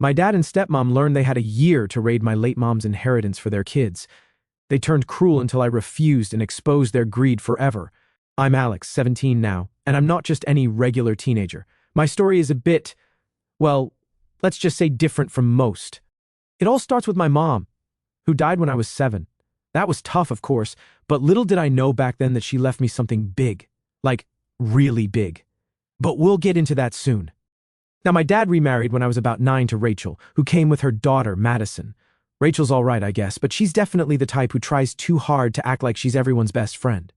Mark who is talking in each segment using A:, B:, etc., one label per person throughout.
A: My dad and stepmom learned they had a year to raid my late mom's inheritance for their kids. They turned cruel until I refused and exposed their greed forever. I'm Alex, 17 now, and I'm not just any regular teenager. My story is a bit, well, let's just say different from most. It all starts with my mom, who died when I was 7. That was tough, of course, but little did I know back then that she left me something big. Like, really big. But we'll get into that soon. Now, my dad remarried when I was about 9 to Rachel, who came with her daughter, Madison. Rachel's all right, I guess, but she's definitely the type who tries too hard to act like she's everyone's best friend.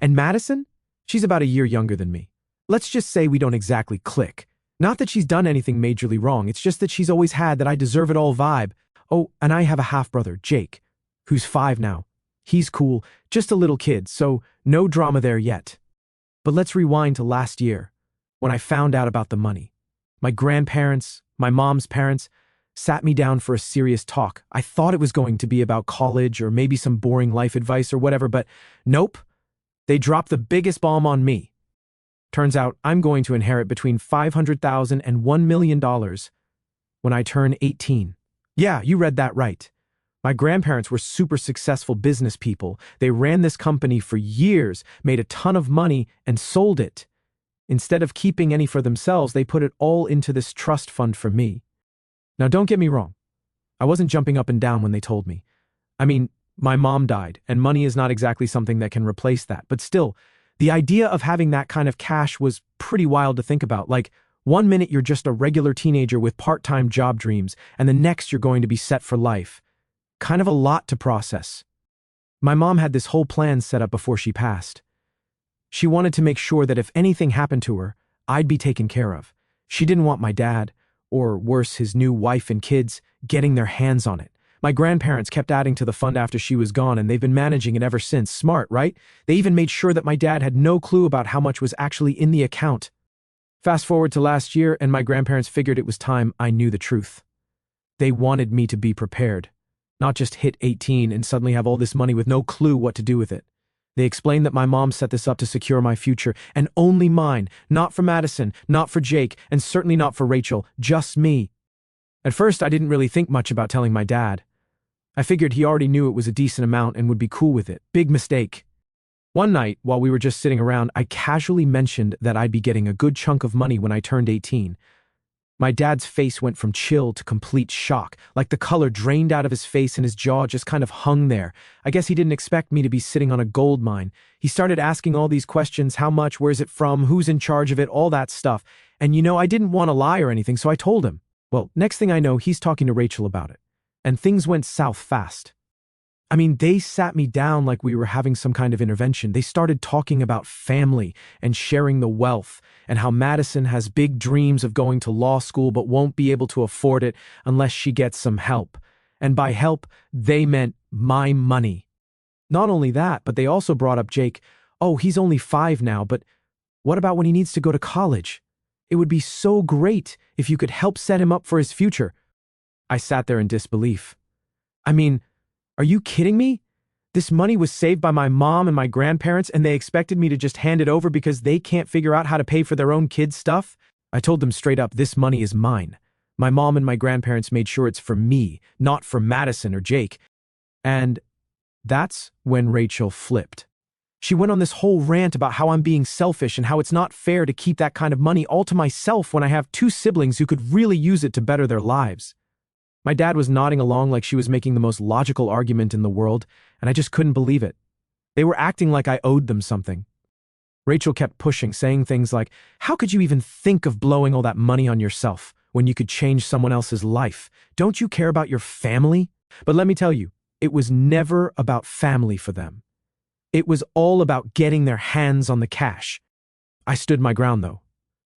A: And Madison? She's about a year younger than me. Let's just say we don't exactly click. Not that she's done anything majorly wrong, it's just that she's always had that I deserve it all vibe. Oh, and I have a half-brother, Jake, who's 5 now. He's cool, just a little kid, so no drama there yet. But let's rewind to last year, when I found out about the money. My grandparents, my mom's parents, sat me down for a serious talk. I thought it was going to be about college or maybe some boring life advice or whatever, but nope. They dropped the biggest bomb on me. Turns out I'm going to inherit between $500,000 and $1 million when I turn 18. Yeah, you read that right. My grandparents were super successful business people. They ran this company for years, made a ton of money, and sold it. Instead of keeping any for themselves, they put it all into this trust fund for me. Now, don't get me wrong. I wasn't jumping up and down when they told me. I mean, my mom died, and money is not exactly something that can replace that. But still, the idea of having that kind of cash was pretty wild to think about. Like, one minute you're just a regular teenager with part-time job dreams, and the next you're going to be set for life. Kind of a lot to process. My mom had this whole plan set up before she passed. She wanted to make sure that if anything happened to her, I'd be taken care of. She didn't want my dad, or worse, his new wife and kids, getting their hands on it. My grandparents kept adding to the fund after she was gone, and they've been managing it ever since. Smart, right? They even made sure that my dad had no clue about how much was actually in the account. Fast forward to last year, and my grandparents figured it was time I knew the truth. They wanted me to be prepared. Not just hit 18 and suddenly have all this money with no clue what to do with it. They explained that my mom set this up to secure my future, and only mine, not for Madison, not for Jake, and certainly not for Rachel, just me. At first, I didn't really think much about telling my dad. I figured he already knew it was a decent amount and would be cool with it. Big mistake. One night, while we were just sitting around, I casually mentioned that I'd be getting a good chunk of money when I turned 18. My dad's face went from chill to complete shock, like the color drained out of his face and his jaw just kind of hung there. I guess he didn't expect me to be sitting on a gold mine. He started asking all these questions: how much, where's it from, who's in charge of it, all that stuff. And I didn't want to lie or anything, so I told him. Well, next thing I know, he's talking to Rachel about it. And things went south fast. I mean, they sat me down like we were having some kind of intervention. They started talking about family and sharing the wealth, and how Madison has big dreams of going to law school but won't be able to afford it unless she gets some help. And by help, they meant my money. Not only that, but they also brought up Jake. Oh, he's only 5 now, but what about when he needs to go to college? It would be so great if you could help set him up for his future. I sat there in disbelief. I mean, are you kidding me? This money was saved by my mom and my grandparents, and they expected me to just hand it over because they can't figure out how to pay for their own kids' stuff? I told them straight up, this money is mine. My mom and my grandparents made sure it's for me, not for Madison or Jake. And that's when Rachel flipped. She went on this whole rant about how I'm being selfish and how it's not fair to keep that kind of money all to myself when I have 2 siblings who could really use it to better their lives. My dad was nodding along like she was making the most logical argument in the world, and I just couldn't believe it. They were acting like I owed them something. Rachel kept pushing, saying things like, how could you even think of blowing all that money on yourself when you could change someone else's life? Don't you care about your family? But let me tell you, it was never about family for them. It was all about getting their hands on the cash. I stood my ground, though.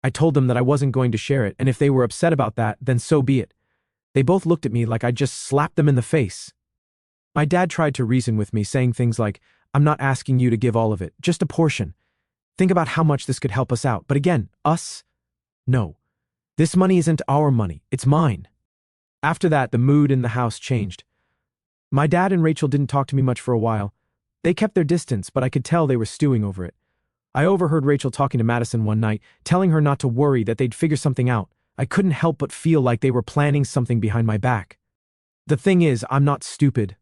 A: I told them that I wasn't going to share it, and if they were upset about that, then so be it. They both looked at me like I'd just slapped them in the face. My dad tried to reason with me, saying things like, I'm not asking you to give all of it, just a portion. Think about how much this could help us out. But again, us? No. This money isn't our money, it's mine. After that, the mood in the house changed. My dad and Rachel didn't talk to me much for a while. They kept their distance, but I could tell they were stewing over it. I overheard Rachel talking to Madison one night, telling her not to worry, that they'd figure something out. I couldn't help but feel like they were planning something behind my back. The thing is, I'm not stupid.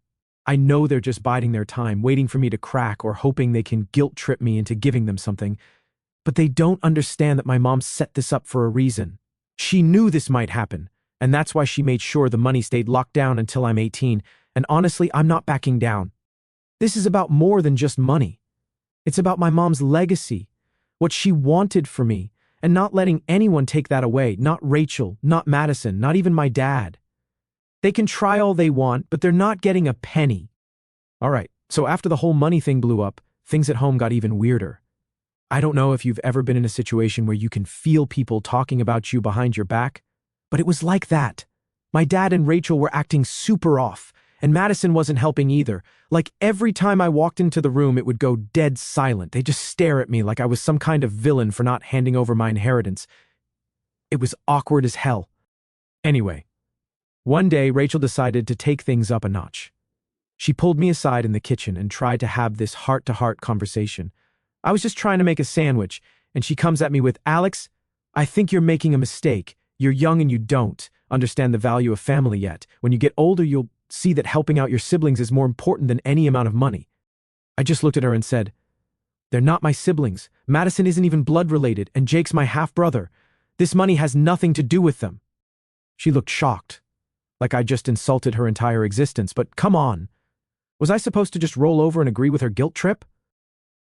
A: I know they're just biding their time, waiting for me to crack or hoping they can guilt-trip me into giving them something. But they don't understand that my mom set this up for a reason. She knew this might happen, and that's why she made sure the money stayed locked down until I'm 18, and honestly, I'm not backing down. This is about more than just money. It's about my mom's legacy, what she wanted for me, and not letting anyone take that away, not Rachel, not Madison, not even my dad. They can try all they want, but they're not getting a penny. All right, so after the whole money thing blew up, things at home got even weirder. I don't know if you've ever been in a situation where you can feel people talking about you behind your back, but it was like that. My dad and Rachel were acting super off, and Madison wasn't helping either. Like every time I walked into the room, it would go dead silent. They just stare at me like I was some kind of villain for not handing over my inheritance. It was awkward as hell. Anyway, one day Rachel decided to take things up a notch. She pulled me aside in the kitchen and tried to have this heart-to-heart conversation. I was just trying to make a sandwich, and she comes at me with, "Alex, I think you're making a mistake. You're young and you don't understand the value of family yet. When you get older, you'll see that helping out your siblings is more important than any amount of money." I just looked at her and said, "They're not my siblings. Madison isn't even blood-related, and Jake's my half-brother. This money has nothing to do with them." She looked shocked, like I just insulted her entire existence, but come on. Was I supposed to just roll over and agree with her guilt trip?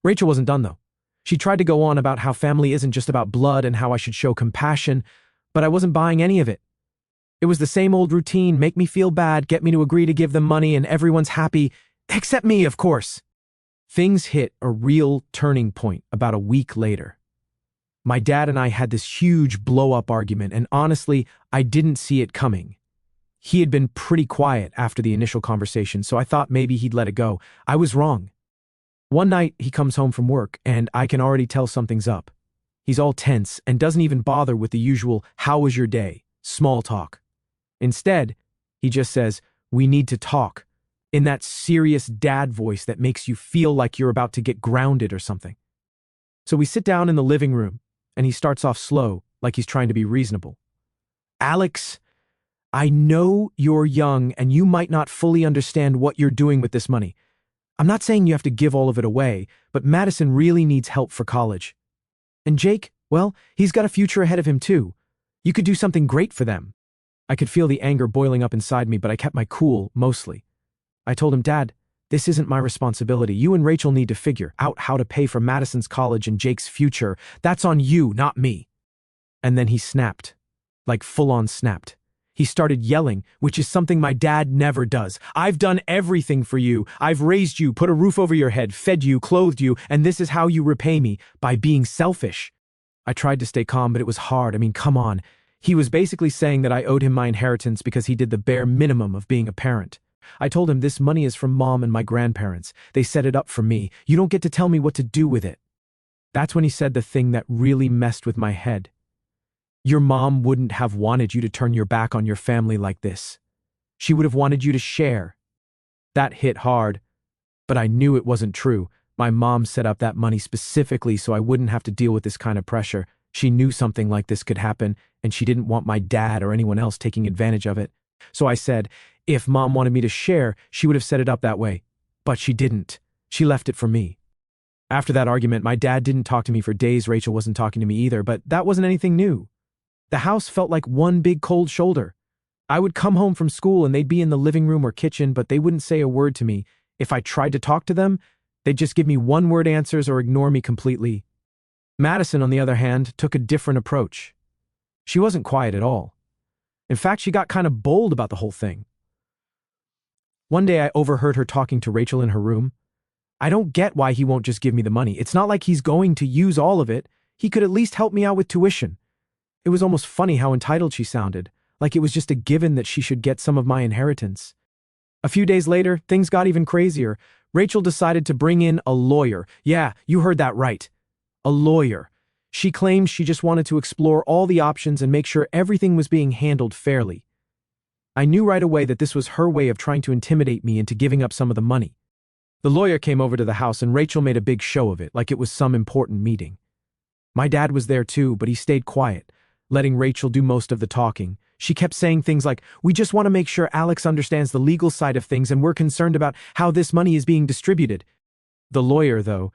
A: Rachel wasn't done, though. She tried to go on about how family isn't just about blood and how I should show compassion, but I wasn't buying any of it. It was the same old routine, make me feel bad, get me to agree to give them money, and everyone's happy, except me, of course. Things hit a real turning point about a week later. My dad and I had this huge blow-up argument, and honestly, I didn't see it coming. He had been pretty quiet after the initial conversation, so I thought maybe he'd let it go. I was wrong. One night, he comes home from work, and I can already tell something's up. He's all tense and doesn't even bother with the usual, "How was your day?" small talk. Instead, he just says, "We need to talk," in that serious dad voice that makes you feel like you're about to get grounded or something. So we sit down in the living room, and he starts off slow, like he's trying to be reasonable. "Alex, I know you're young and you might not fully understand what you're doing with this money. I'm not saying you have to give all of it away, but Madison really needs help for college. And Jake, well, he's got a future ahead of him too. You could do something great for them." I could feel the anger boiling up inside me, but I kept my cool, mostly. I told him, "Dad, this isn't my responsibility. You and Rachel need to figure out how to pay for Madison's college and Jake's future. That's on you, not me." And then he snapped, like full-on snapped. He started yelling, which is something my dad never does. "I've done everything for you. I've raised you, put a roof over your head, fed you, clothed you, and this is how you repay me, by being selfish." I tried to stay calm, but it was hard. I mean, come on. He was basically saying that I owed him my inheritance because he did the bare minimum of being a parent. I told him this money is from Mom and my grandparents. They set it up for me. You don't get to tell me what to do with it. That's when he said the thing that really messed with my head. "Your mom wouldn't have wanted you to turn your back on your family like this. She would have wanted you to share." That hit hard, but I knew it wasn't true. My mom set up that money specifically so I wouldn't have to deal with this kind of pressure. She knew something like this could happen, and she didn't want my dad or anyone else taking advantage of it. So I said, if Mom wanted me to share, she would have set it up that way. But she didn't. She left it for me. After that argument, my dad didn't talk to me for days. Rachel wasn't talking to me either, but that wasn't anything new. The house felt like one big cold shoulder. I would come home from school and they'd be in the living room or kitchen, but they wouldn't say a word to me. If I tried to talk to them, they'd just give me one-word answers or ignore me completely. Madison, on the other hand, took a different approach. She wasn't quiet at all. In fact, she got kind of bold about the whole thing. One day I overheard her talking to Rachel in her room. "I don't get why he won't just give me the money. It's not like he's going to use all of it. He could at least help me out with tuition." It was almost funny how entitled she sounded, like it was just a given that she should get some of my inheritance. A few days later, things got even crazier. Rachel decided to bring in a lawyer. Yeah, you heard that right. A lawyer. She claimed she just wanted to explore all the options and make sure everything was being handled fairly. I knew right away that this was her way of trying to intimidate me into giving up some of the money. The lawyer came over to the house and Rachel made a big show of it, like it was some important meeting. My dad was there too, but he stayed quiet. letting Rachel do most of the talking. She kept saying things like, "We just want to make sure Alex understands the legal side of things and we're concerned about how this money is being distributed." The lawyer, though,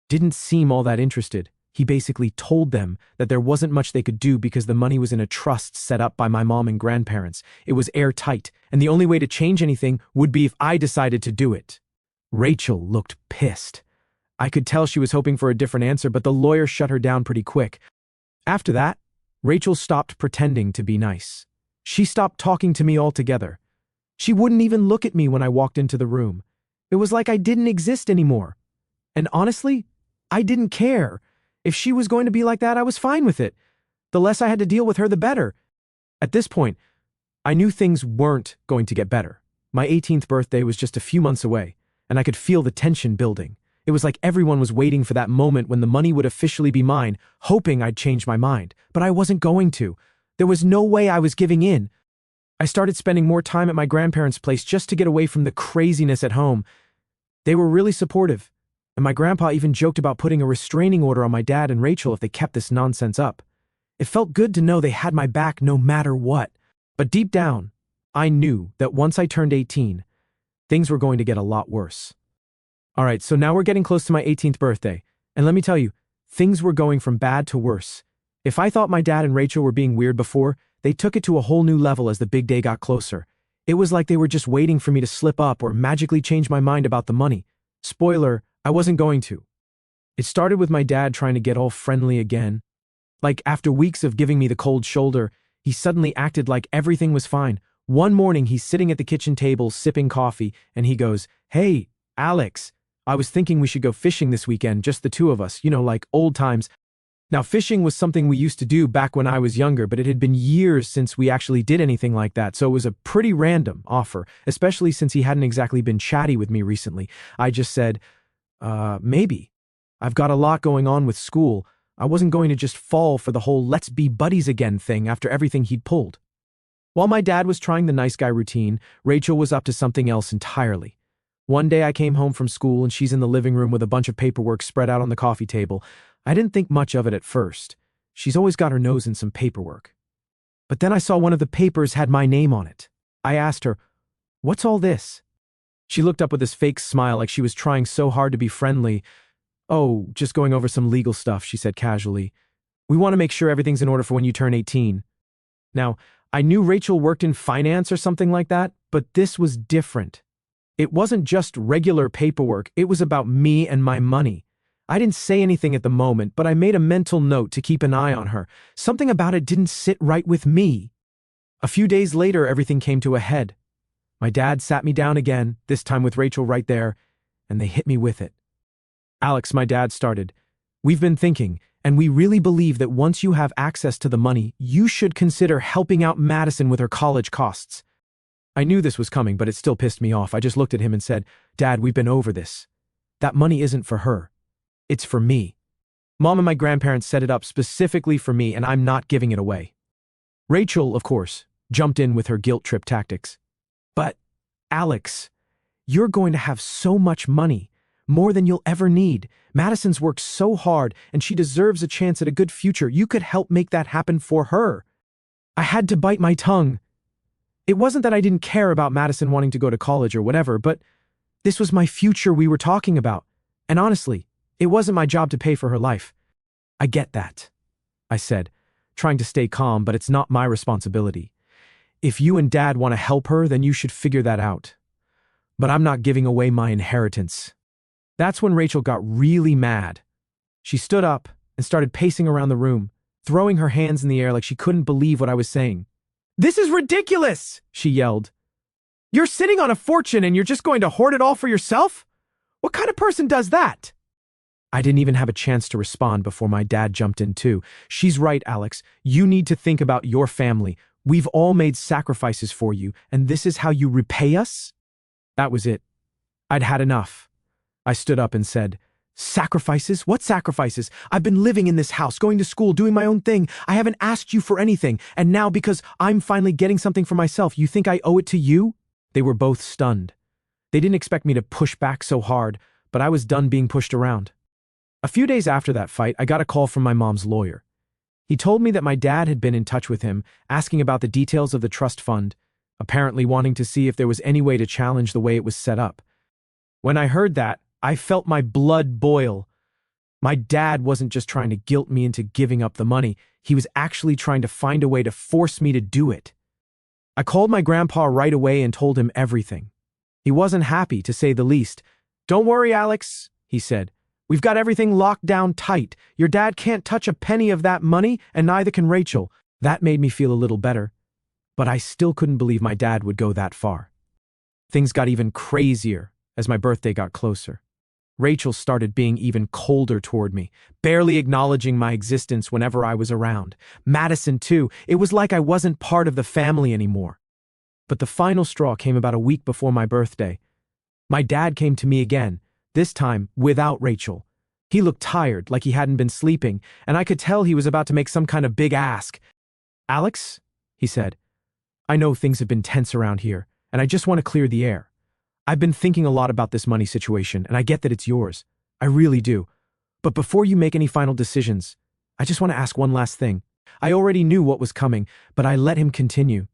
A: didn't seem all that interested. He basically told them that there wasn't much they could do because the money was in a trust set up by my mom and grandparents. It was airtight, and the only way to change anything would be if I decided to do it. Rachel looked pissed. I could tell she was hoping for a different answer, but the lawyer shut her down pretty quick. After that, Rachel stopped pretending to be nice. She stopped talking to me altogether. She wouldn't even look at me when I walked into the room. It was like I didn't exist anymore. And honestly, I didn't care. If she was going to be like that, I was fine with it. The less I had to deal with her, the better. At this point, I knew things weren't going to get better. My 18th birthday was just a few months away, and I could feel the tension building. It was like everyone was waiting for that moment when the money would officially be mine, hoping I'd change my mind. But I wasn't going to. There was no way I was giving in. I started spending more time at my grandparents' place just to get away from the craziness at home. They were really supportive, and my grandpa even joked about putting a restraining order on my dad and Rachel if they kept this nonsense up. It felt good to know they had my back no matter what. But deep down, I knew that once I turned 18, things were going to get a lot worse. All right, so now we're getting close to my 18th birthday, and let me tell you, things were going from bad to worse. If I thought my dad and Rachel were being weird before, they took it to a whole new level as the big day got closer. It was like they were just waiting for me to slip up or magically change my mind about the money. Spoiler, I wasn't going to. It started with my dad trying to get all friendly again. Like, after weeks of giving me the cold shoulder, he suddenly acted like everything was fine. One morning, he's sitting at the kitchen table sipping coffee, and he goes, "Hey, Alex, I was thinking we should go fishing this weekend, just the two of us, like old times." Now, fishing was something we used to do back when I was younger, but it had been years since we actually did anything like that, so it was a pretty random offer, especially since he hadn't exactly been chatty with me recently. I just said, maybe. I've got a lot going on with school. I wasn't going to just fall for the whole let's be buddies again thing after everything he'd pulled. While my dad was trying the nice guy routine, Rachel was up to something else entirely. One day I came home from school and she's in the living room with a bunch of paperwork spread out on the coffee table. I didn't think much of it at first. She's always got her nose in some paperwork. But then I saw one of the papers had my name on it. I asked her, "What's all this?" She looked up with this fake smile like she was trying so hard to be friendly. "Oh, just going over some legal stuff," she said casually. "We want to make sure everything's in order for when you turn 18. Now, I knew Rachel worked in finance or something like that, but this was different. It wasn't just regular paperwork, it was about me and my money. I didn't say anything at the moment, but I made a mental note to keep an eye on her. Something about it didn't sit right with me. A few days later, everything came to a head. My dad sat me down again, this time with Rachel right there, and they hit me with it. "Alex," my dad started, "we've been thinking, and we really believe that once you have access to the money, you should consider helping out Madison with her college costs." I knew this was coming, but it still pissed me off. I just looked at him and said, "Dad, we've been over this. That money isn't for her. It's for me. Mom and my grandparents set it up specifically for me, and I'm not giving it away." Rachel, of course, jumped in with her guilt trip tactics. "But, Alex, you're going to have so much money, more than you'll ever need. Madison's worked so hard, and she deserves a chance at a good future. You could help make that happen for her." I had to bite my tongue. It wasn't that I didn't care about Madison wanting to go to college or whatever, but this was my future we were talking about. And honestly, it wasn't my job to pay for her life. "I get that," I said, trying to stay calm, "but it's not my responsibility. If you and Dad want to help her, then you should figure that out. But I'm not giving away my inheritance." That's when Rachel got really mad. She stood up and started pacing around the room, throwing her hands in the air like she couldn't believe what I was saying. "This is ridiculous!" she yelled. "You're sitting on a fortune and you're just going to hoard it all for yourself? What kind of person does that?" I didn't even have a chance to respond before my dad jumped in too. "She's right, Alex. You need to think about your family. We've all made sacrifices for you, and this is how you repay us?" That was it. I'd had enough. I stood up and said, "Sacrifices? What sacrifices? I've been living in this house, going to school, doing my own thing. I haven't asked you for anything, and now because I'm finally getting something for myself, you think I owe it to you?" They were both stunned. They didn't expect me to push back so hard, but I was done being pushed around. A few days after that fight, I got a call from my mom's lawyer. He told me that my dad had been in touch with him, asking about the details of the trust fund, apparently wanting to see if there was any way to challenge the way it was set up. When I heard that, I felt my blood boil. My dad wasn't just trying to guilt me into giving up the money, he was actually trying to find a way to force me to do it. I called my grandpa right away and told him everything. He wasn't happy, to say the least. "Don't worry, Alex," he said. "We've got everything locked down tight. Your dad can't touch a penny of that money, and neither can Rachel." That made me feel a little better, but I still couldn't believe my dad would go that far. Things got even crazier as my birthday got closer. Rachel started being even colder toward me, barely acknowledging my existence whenever I was around. Madison, too. It was like I wasn't part of the family anymore. But the final straw came about a week before my birthday. My dad came to me again, this time without Rachel. He looked tired, like he hadn't been sleeping, and I could tell he was about to make some kind of big ask. "Alex," he said, "I know things have been tense around here, and I just want to clear the air. I've been thinking a lot about this money situation, and I get that it's yours. I really do. But before you make any final decisions, I just want to ask one last thing. I already knew what was coming, but I let him continue.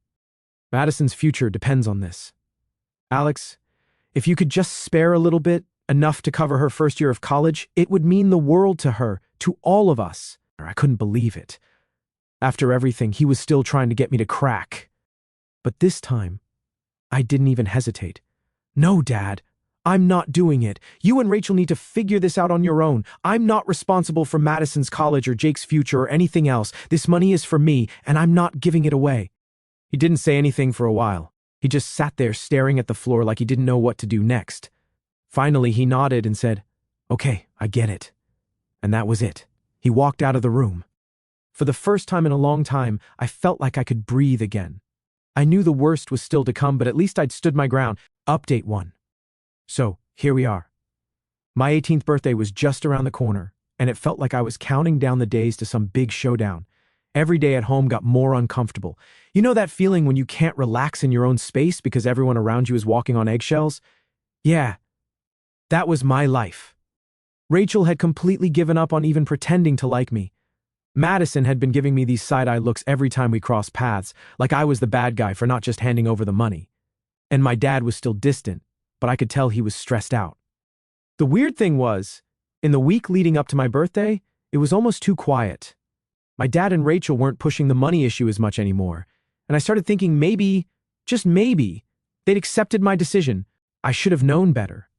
A: Madison's future depends on this. Alex, if you could just spare a little bit, enough to cover her first year of college, it would mean the world to her, to all of us." I couldn't believe it. After everything, he was still trying to get me to crack. But this time, I didn't even hesitate. "No, Dad, I'm not doing it. You and Rachel need to figure this out on your own. I'm not responsible for Madison's college or Jake's future or anything else. This money is for me, and I'm not giving it away." He didn't say anything for a while. He just sat there staring at the floor like he didn't know what to do next. Finally, he nodded and said, "Okay, I get it." And that was it. He walked out of the room. For the first time in a long time, I felt like I could breathe again. I knew the worst was still to come, but at least I'd stood my ground. Update 1. So, here we are. My 18th birthday was just around the corner, and it felt like I was counting down the days to some big showdown. Every day at home got more uncomfortable. You know that feeling when you can't relax in your own space because everyone around you is walking on eggshells? Yeah, that was my life. Rachel had completely given up on even pretending to like me. Madison had been giving me these side-eye looks every time we crossed paths, like I was the bad guy for not just handing over the money. And my dad was still distant, but I could tell he was stressed out. The weird thing was, in the week leading up to my birthday, it was almost too quiet. My dad and Rachel weren't pushing the money issue as much anymore, and I started thinking maybe, just maybe, they'd accepted my decision. I should have known better.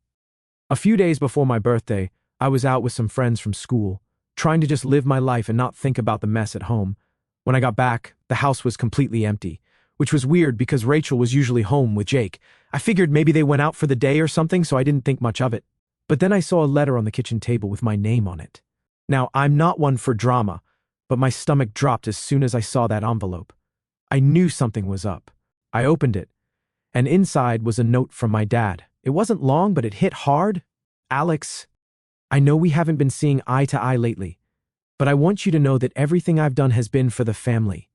A: A few days before my birthday, I was out with some friends from school, trying to just live my life and not think about the mess at home. When I got back, the house was completely empty, which was weird because Rachel was usually home with Jake. I figured maybe they went out for the day or something, so I didn't think much of it. But then I saw a letter on the kitchen table with my name on it. Now, I'm not one for drama, but my stomach dropped as soon as I saw that envelope. I knew something was up. I opened it, and inside was a note from my dad. It wasn't long, but it hit hard. "Alex, I know we haven't been seeing eye to eye lately, but I want you to know that everything I've done has been for the family.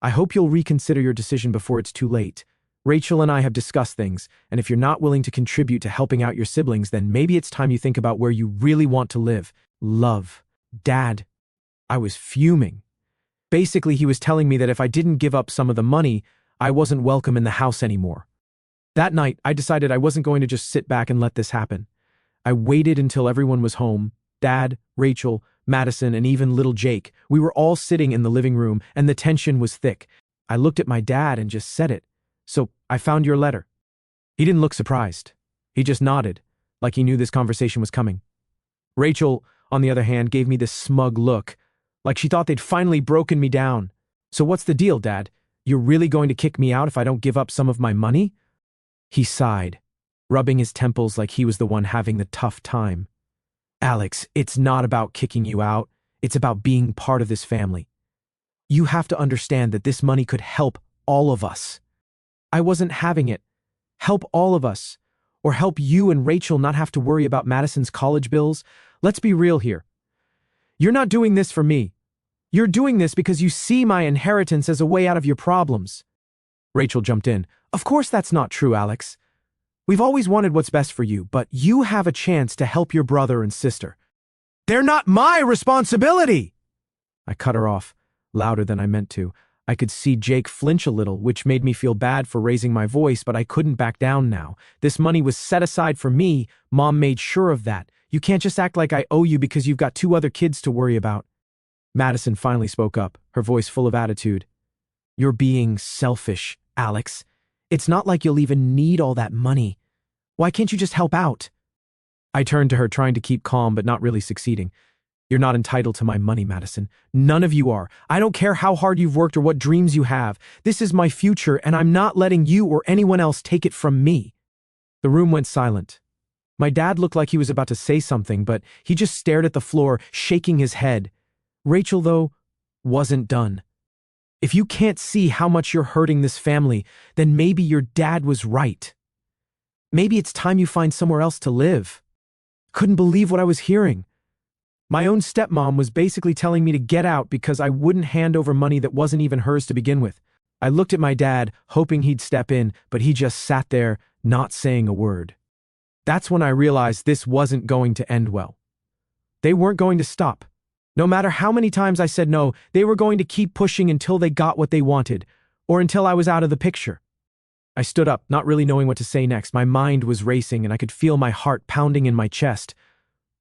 A: I hope you'll reconsider your decision before it's too late. Rachel and I have discussed things, and if you're not willing to contribute to helping out your siblings, then maybe it's time you think about where you really want to live. Love, Dad." I was fuming. Basically, he was telling me that if I didn't give up some of the money, I wasn't welcome in the house anymore. That night, I decided I wasn't going to just sit back and let this happen. I waited until everyone was home. Dad, Rachel, Madison, and even little Jake. We were all sitting in the living room, and the tension was thick. I looked at my dad and just said it. "So, I found your letter." He didn't look surprised. He just nodded, like he knew this conversation was coming. Rachel, on the other hand, gave me this smug look, like she thought they'd finally broken me down. "So what's the deal, Dad? You're really going to kick me out if I don't give up some of my money?" He sighed, rubbing his temples like he was the one having the tough time. "Alex, it's not about kicking you out. It's about being part of this family. You have to understand that this money could help all of us. I wasn't having it. Help all of us. Or help you and Rachel not have to worry about Madison's college bills. Let's be real here. You're not doing this for me. You're doing this because you see my inheritance as a way out of your problems." Rachel jumped in. "Of course that's not true, Alex. We've always wanted what's best for you, but you have a chance to help your brother and sister." "They're not my responsibility!" I cut her off. louder than I meant to. I could see Jake flinch a little, which made me feel bad for raising my voice, but I couldn't back down now. This money was set aside for me. Mom made sure of that. You can't just act like I owe you because you've got 2 other kids to worry about. Madison finally spoke up, her voice full of attitude. You're being selfish, Alex. It's not like you'll even need all that money. Why can't you just help out? I turned to her, trying to keep calm, but not really succeeding. You're not entitled to my money, Madison. None of you are. I don't care how hard you've worked or what dreams you have. This is my future, and I'm not letting you or anyone else take it from me. The room went silent. My dad looked like he was about to say something, but he just stared at the floor, shaking his head. Rachel, though, wasn't done. If you can't see how much you're hurting this family, then maybe your dad was right. Maybe it's time you find somewhere else to live. Couldn't believe what I was hearing. My own stepmom was basically telling me to get out because I wouldn't hand over money that wasn't even hers to begin with. I looked at my dad, hoping he'd step in, but he just sat there, not saying a word. That's when I realized this wasn't going to end well. They weren't going to stop. No matter how many times I said no, they were going to keep pushing until they got what they wanted, or until I was out of the picture. I stood up, not really knowing what to say next. My mind was racing, and I could feel my heart pounding in my chest.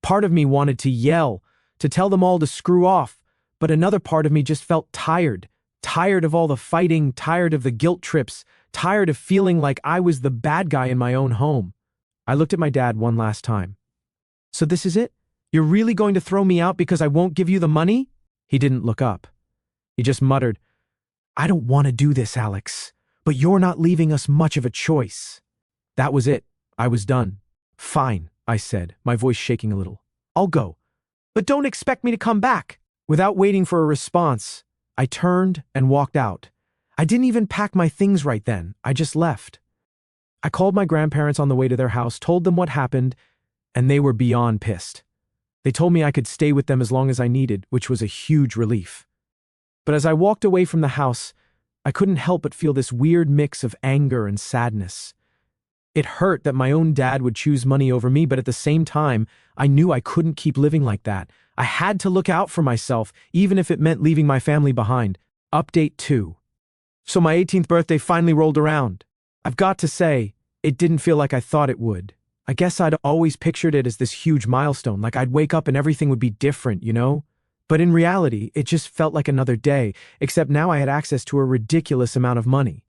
A: Part of me wanted to yell, to tell them all to screw off, but another part of me just felt tired. Tired of all the fighting, tired of the guilt trips, tired of feeling like I was the bad guy in my own home. I looked at my dad one last time. So this is it? You're really going to throw me out because I won't give you the money? He didn't look up. He just muttered, I don't want to do this, Alex, but you're not leaving us much of a choice. That was it. I was done. Fine, I said, my voice shaking a little. I'll go. But don't expect me to come back. Without waiting for a response, I turned and walked out. I didn't even pack my things right then. I just left. I called my grandparents on the way to their house, told them what happened, and they were beyond pissed. They told me I could stay with them as long as I needed, which was a huge relief. But as I walked away from the house, I couldn't help but feel this weird mix of anger and sadness. It hurt that my own dad would choose money over me, but at the same time, I knew I couldn't keep living like that. I had to look out for myself, even if it meant leaving my family behind. Update 2. So my 18th birthday finally rolled around. I've got to say, it didn't feel like I thought it would. I guess I'd always pictured it as this huge milestone, like I'd wake up and everything would be different, you know? But in reality, it just felt like another day, except now I had access to a ridiculous amount of money.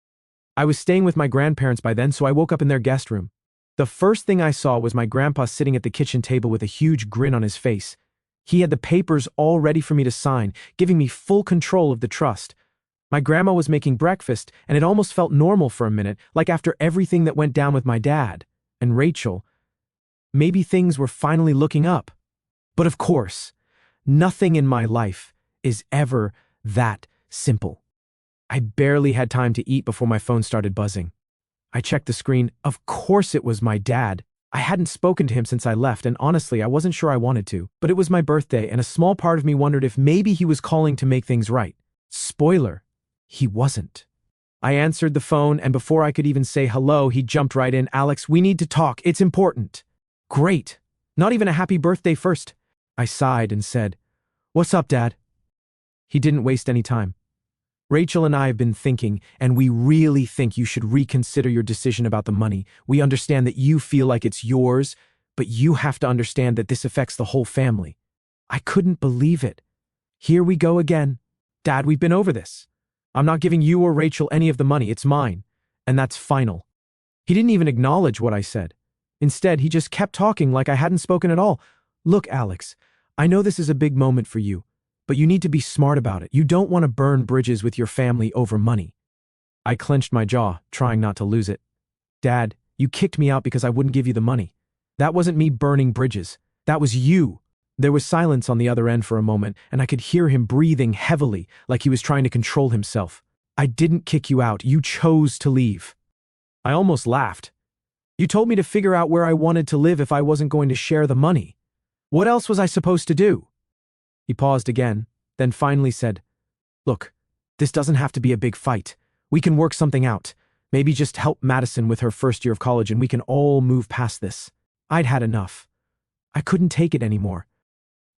A: I was staying with my grandparents by then, so I woke up in their guest room. The first thing I saw was my grandpa sitting at the kitchen table with a huge grin on his face. He had the papers all ready for me to sign, giving me full control of the trust. My grandma was making breakfast, and it almost felt normal for a minute, like after everything that went down with my dad. And Rachel, maybe things were finally looking up. But of course, nothing in my life is ever that simple. I barely had time to eat before my phone started buzzing. I checked the screen. Of course it was my dad. I hadn't spoken to him since I left, and honestly, I wasn't sure I wanted to. But it was my birthday, and a small part of me wondered if maybe he was calling to make things right. Spoiler, he wasn't. I answered the phone, and before I could even say hello, he jumped right in. Alex, we need to talk. It's important. Great. Not even a happy birthday first. I sighed and said, What's up, Dad? He didn't waste any time. Rachel and I have been thinking, and we really think you should reconsider your decision about the money. We understand that you feel like it's yours, but you have to understand that this affects the whole family. I couldn't believe it. Here we go again. Dad, we've been over this. I'm not giving you or Rachel any of the money. It's mine. And that's final. He didn't even acknowledge what I said. Instead, he just kept talking like I hadn't spoken at all. Look, Alex, I know this is a big moment for you, but you need to be smart about it. You don't want to burn bridges with your family over money. I clenched my jaw, trying not to lose it. Dad, you kicked me out because I wouldn't give you the money. That wasn't me burning bridges. That was you. There was silence on the other end for a moment, and I could hear him breathing heavily, like he was trying to control himself. I didn't kick you out. You chose to leave. I almost laughed. You told me to figure out where I wanted to live if I wasn't going to share the money. What else was I supposed to do? He paused again, then finally said, Look, this doesn't have to be a big fight. We can work something out. Maybe just help Madison with her first year of college and we can all move past this. I'd had enough. I couldn't take it anymore.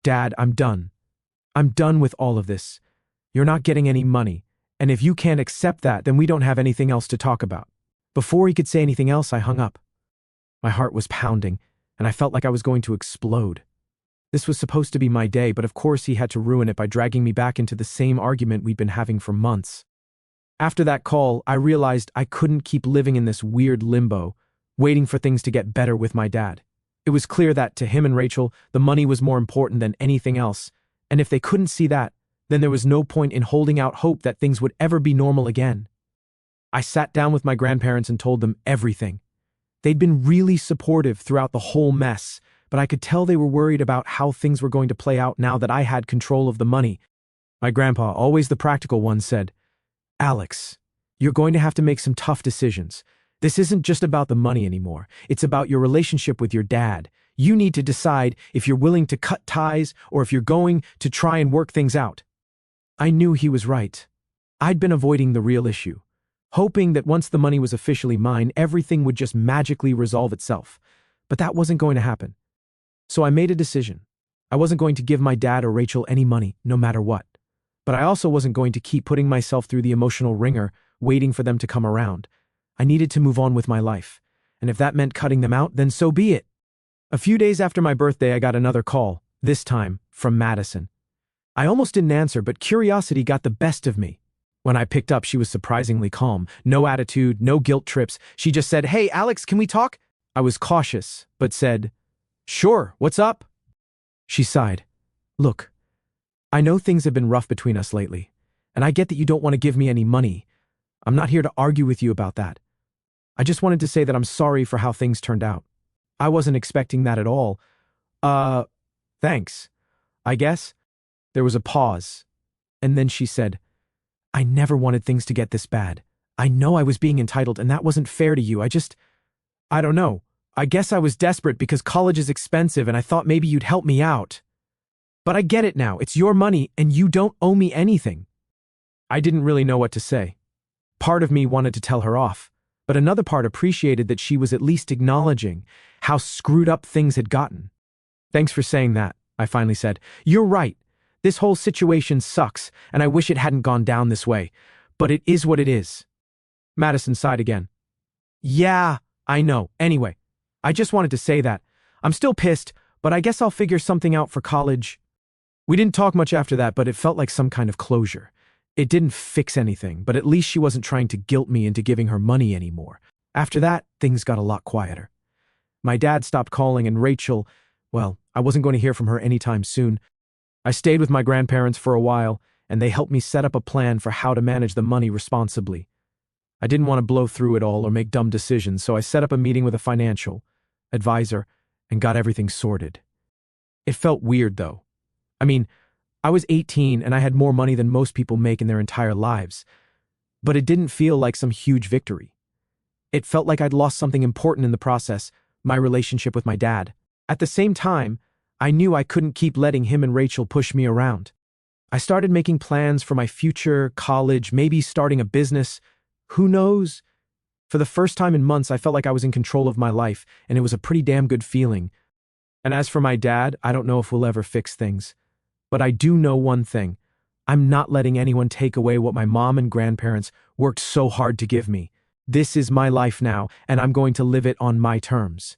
A: Dad, I'm done. I'm done with all of this. You're not getting any money, and if you can't accept that, then we don't have anything else to talk about." Before he could say anything else, I hung up. My heart was pounding, and I felt like I was going to explode. This was supposed to be my day, but of course he had to ruin it by dragging me back into the same argument we'd been having for months. After that call, I realized I couldn't keep living in this weird limbo, waiting for things to get better with my dad. It was clear that, to him and Rachel, the money was more important than anything else, and if they couldn't see that, then there was no point in holding out hope that things would ever be normal again. I sat down with my grandparents and told them everything. They'd been really supportive throughout the whole mess, but I could tell they were worried about how things were going to play out now that I had control of the money. My grandpa, always the practical one, said, "Alex, you're going to have to make some tough decisions. This isn't just about the money anymore. It's about your relationship with your dad. You need to decide if you're willing to cut ties or if you're going to try and work things out." I knew he was right. I'd been avoiding the real issue, hoping that once the money was officially mine, everything would just magically resolve itself. But that wasn't going to happen. So I made a decision. I wasn't going to give my dad or Rachel any money, no matter what. But I also wasn't going to keep putting myself through the emotional ringer, waiting for them to come around. I needed to move on with my life. And if that meant cutting them out, then so be it. A few days after my birthday, I got another call, this time from Madison. I almost didn't answer, but curiosity got the best of me. When I picked up, she was surprisingly calm. No attitude, no guilt trips. She just said, "Hey, Alex, can we talk?" I was cautious, but said, "Sure, what's up?" She sighed. "Look, I know things have been rough between us lately, and I get that you don't want to give me any money. I'm not here to argue with you about that. I just wanted to say that I'm sorry for how things turned out. I wasn't expecting that at all. Thanks, I guess." There was a pause, and then she said, "I never wanted things to get this bad. I know I was being entitled, and that wasn't fair to you. I don't know. I guess I was desperate because college is expensive, and I thought maybe you'd help me out. But I get it now. It's your money, and you don't owe me anything." I didn't really know what to say. Part of me wanted to tell her off, but another part appreciated that she was at least acknowledging how screwed up things had gotten. "Thanks for saying that," I finally said. "You're right. This whole situation sucks, and I wish it hadn't gone down this way, but it is what it is." Madison sighed again. "Yeah, I know. Anyway, I just wanted to say that. I'm still pissed, but I guess I'll figure something out for college." We didn't talk much after that, but it felt like some kind of closure. It didn't fix anything, but at least she wasn't trying to guilt me into giving her money anymore. After that, things got a lot quieter. My dad stopped calling, and Rachel, well, I wasn't going to hear from her anytime soon. I stayed with my grandparents for a while, and they helped me set up a plan for how to manage the money responsibly. I didn't want to blow through it all or make dumb decisions, so I set up a meeting with a financial advisor and got everything sorted. It felt weird, though. I mean, I was 18 and I had more money than most people make in their entire lives, but it didn't feel like some huge victory. It felt like I'd lost something important in the process, my relationship with my dad. At the same time, I knew I couldn't keep letting him and Rachel push me around. I started making plans for my future, college, maybe starting a business. Who knows? For the first time in months, I felt like I was in control of my life, and it was a pretty damn good feeling. And as for my dad, I don't know if we'll ever fix things. But I do know one thing. I'm not letting anyone take away what my mom and grandparents worked so hard to give me. This is my life now, and I'm going to live it on my terms.